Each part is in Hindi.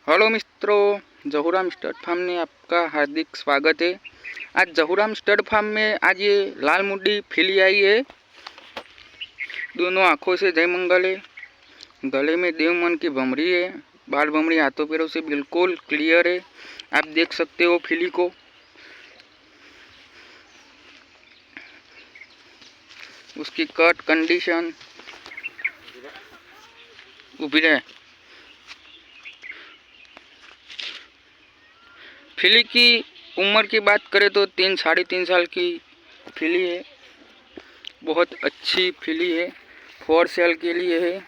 हेलो मित्रों, जहूराम स्टड फार्म में आपका हार्दिक स्वागत है। आज जहूराम स्टड फार्म में आज ये लाल मुड्डी फिली आई है। दोनों आँखों से जय मंगल है। गले में देव मन की भमरी है। बाल भमरी हाथों पैरों से बिल्कुल क्लियर है। आप देख सकते हो फिली को। उसकी कट कंडीशन उभी है। फिली की उम्र की बात करें तो 3-3.5 साल की फिली है। बहुत अच्छी फिली है। 4 सेल के लिए है।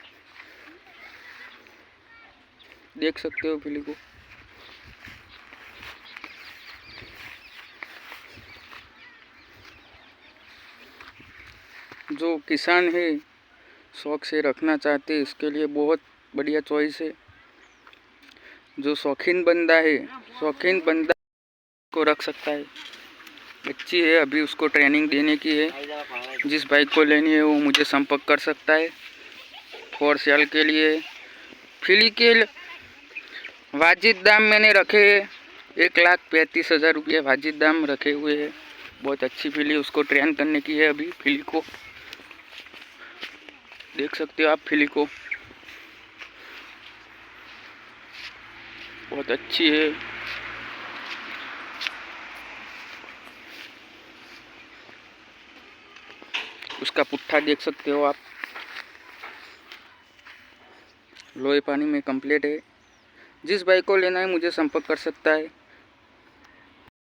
देख सकते हो फिली को। जो किसान है शौक से रखना चाहते हैं इसके लिए बहुत बढ़िया चॉइस है। जो शौकीन बंदा को रख सकता है। अच्छी है, अभी उसको ट्रेनिंग देने की है। जिस बाइक को लेनी है वो मुझे संपर्क कर सकता है। 4 साल के लिए फिली के वाजिब दाम मैंने रखे 1,35,000 रुपये वाजिब दाम रखे हुए हैं। बहुत अच्छी फिली, उसको ट्रेन करने की है। अभी फिली को देख सकते हो आप। फिली को बहुत अच्छी है। उसका पुट्ठा देख सकते हो आप। लोहे पानी में कंप्लीट है। जिस बाइक को लेना है मुझे संपर्क कर सकता है।